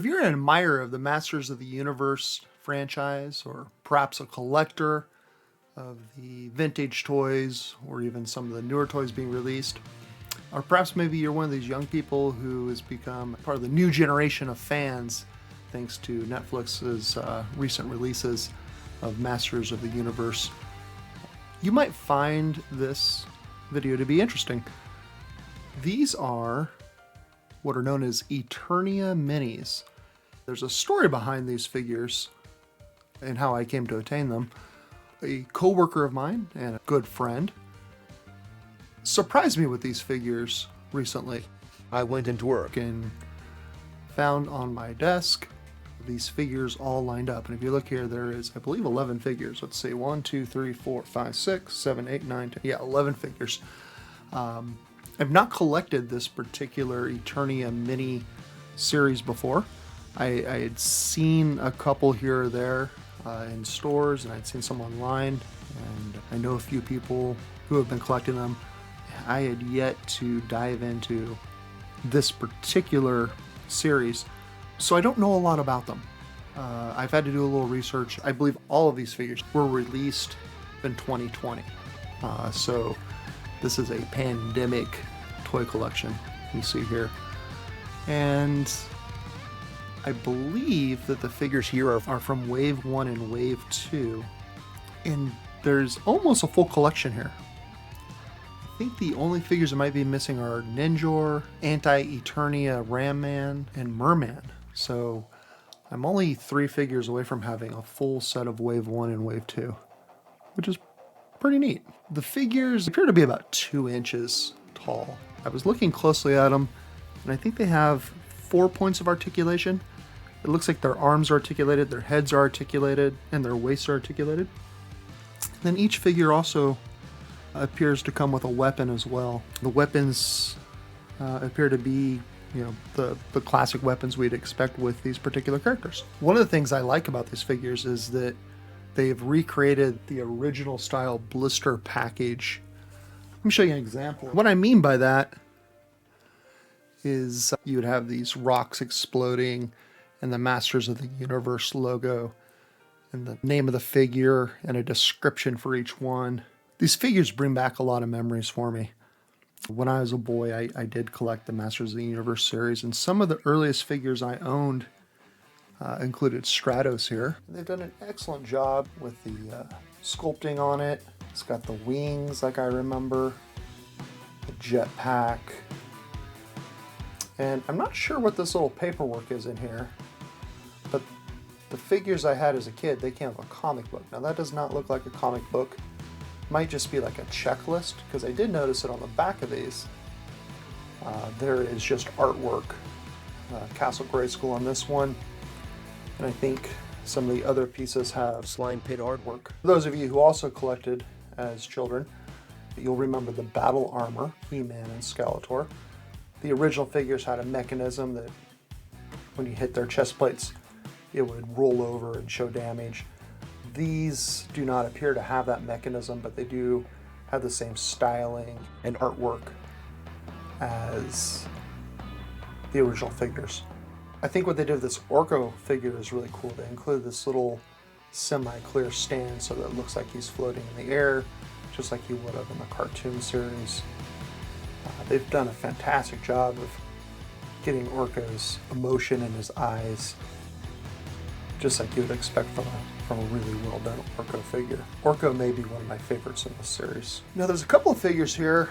If you're an admirer of the Masters of the Universe franchise, or perhaps a collector of the vintage toys, or even some of the newer toys being released, or perhaps maybe you're one of these young people who has become part of the new generation of fans thanks to Netflix's recent releases of Masters of the Universe, you might find this video to be interesting. These are what are known as Eternia Minis. There's a story behind these figures and how I came to attain them. A co-worker of mine and a good friend surprised me with these figures recently. I went into work and found on my desk these figures all lined up. And if you look here, there is, I believe, 11 figures. Let's see, 1, 2, 3, 4, 5, 6, 7, 8, 9, 10. Yeah, 11 figures. I've not collected this particular Eternia Mini series before. I had seen a couple here or there in stores, and I'd seen some online, and I know a few people who have been collecting them. I had yet to dive into this particular series, so I don't know a lot about them. I've had to do a little research. I believe all of these figures were released in 2020. So this is a pandemic toy collection you see here. And I believe that the figures here are from Wave 1 and Wave 2. And there's almost a full collection here. I think the only figures that might be missing are Ninjor, Anti Eternia Ram Man, and Merman. So I'm only 3 figures away from having a full set of Wave 1 and Wave 2, which is pretty neat. The figures appear to be about 2 inches tall. I was looking closely at them, and I think they have 4 points of articulation. It looks like their arms are articulated, their heads are articulated, and their waists are articulated. Then each figure also appears to come with a weapon as well. The weapons appear to be, the classic weapons we'd expect with these particular characters. One of the things I like about these figures is that they've recreated the original style blister package. Let me show you an example. What I mean by that is you would have these rocks exploding and the Masters of the Universe logo and the name of the figure and a description for each one. These figures bring back a lot of memories for me. When I was a boy, I did collect the Masters of the Universe series, and some of the earliest figures I owned included Stratos here. They've done an excellent job with the sculpting on it. It's got the wings like I remember, the jetpack, and I'm not sure what this little paperwork is in here, but the figures I had as a kid, they came with a comic book. Now that does not look like a comic book. Might just be like a checklist, because I did notice it on the back of these. There is just artwork. Castle Grayskull on this one, and I think some of the other pieces have slime pit artwork. For those of you who also collected as children, you'll remember the battle armor, He-Man and Skeletor. The original figures had a mechanism that when you hit their chest plates, it would roll over and show damage. These do not appear to have that mechanism, but they do have the same styling and artwork as the original figures. I think what they did with this Orko figure is really cool. They included this little semi-clear stand so that it looks like he's floating in the air, just like he would have in the cartoon series. They've done a fantastic job of getting Orko's emotion in his eyes, just like you would expect from a really well done Orko figure. Orko may be one of my favorites in this series. Now there's a couple of figures here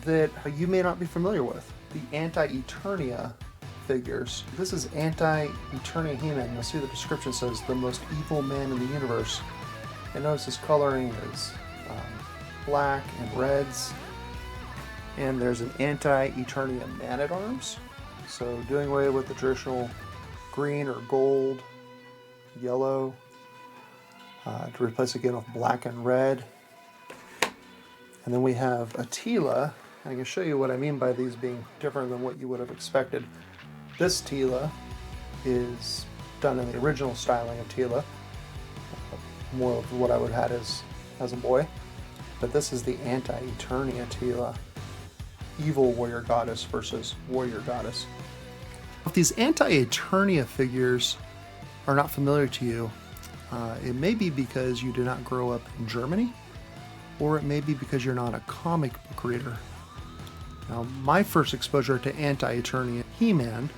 that you may not be familiar with. The Anti Eternia figures. This is Anti Eternia He-Man. You'll see the description says the most evil man in the universe. And notice his coloring is black and reds. And there's an Anti Eternia Man-at-Arms. So doing away with the traditional green or gold, yellow, to replace again with black and red. And then we have Attila. I can show you what I mean by these being different than what you would have expected. This Tila is done in the original styling of Tila, more of what I would have had as a boy. But this is the Anti Eternia Tila, evil warrior goddess versus warrior goddess. If these Anti Eternia figures are not familiar to you, it may be because you did not grow up in Germany, or it may be because you're not a comic book reader. Now, my first exposure to Anti Eternia He-Man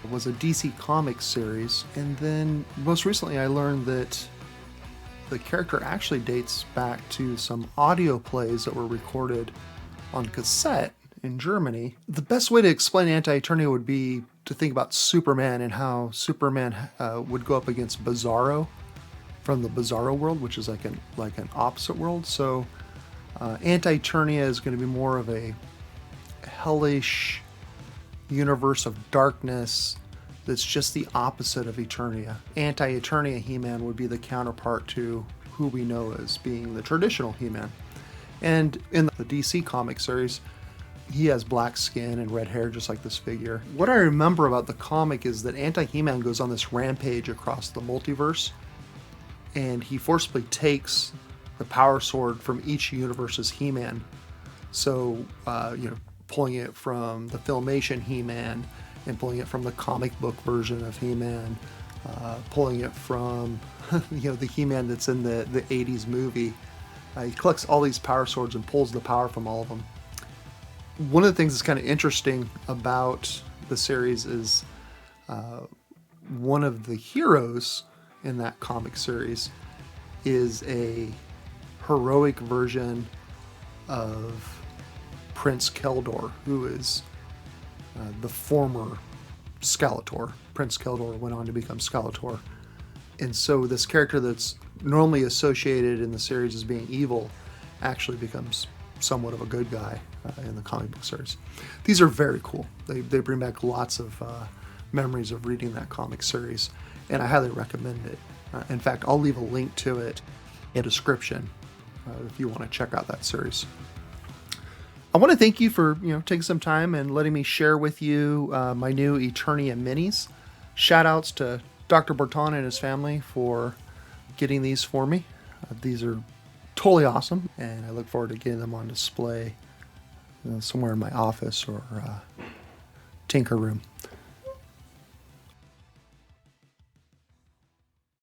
was a DC Comics series, and then most recently I learned that the character actually dates back to some audio plays that were recorded on cassette in Germany. The best way to explain Anti Eternia would be to think about Superman and how Superman would go up against Bizarro from the Bizarro world, which is like an opposite world. So Anti Eternia is going to be more of a hellish universe of darkness that's just the opposite of Eternia. Anti Eternia He-Man would be the counterpart to who we know as being the traditional He-Man. And in the DC comic series, he has black skin and red hair just like this figure. What I remember about the comic is that Anti-He-Man goes on this rampage across the multiverse, and he forcibly takes the power sword from each universe's He-Man. So, pulling it from the Filmation He-Man, and pulling it from the comic book version of He-Man, pulling it from the He-Man that's in the 80s movie. He collects all these power swords and pulls the power from all of them. One of the things that's kind of interesting about the series is one of the heroes in that comic series is a heroic version of Prince Keldor, who is the former Skeletor. Prince Keldor went on to become Skeletor. And so this character that's normally associated in the series as being evil actually becomes somewhat of a good guy in the comic book series. These are very cool. They bring back lots of memories of reading that comic series, and I highly recommend it. In fact, I'll leave a link to it in the description if you want to check out that series. I want to thank you for taking some time and letting me share with you my new Eternia Minis. Shout outs to Dr. Berton and his family for getting these for me. These are totally awesome, and I look forward to getting them on display somewhere in my office or tinker room.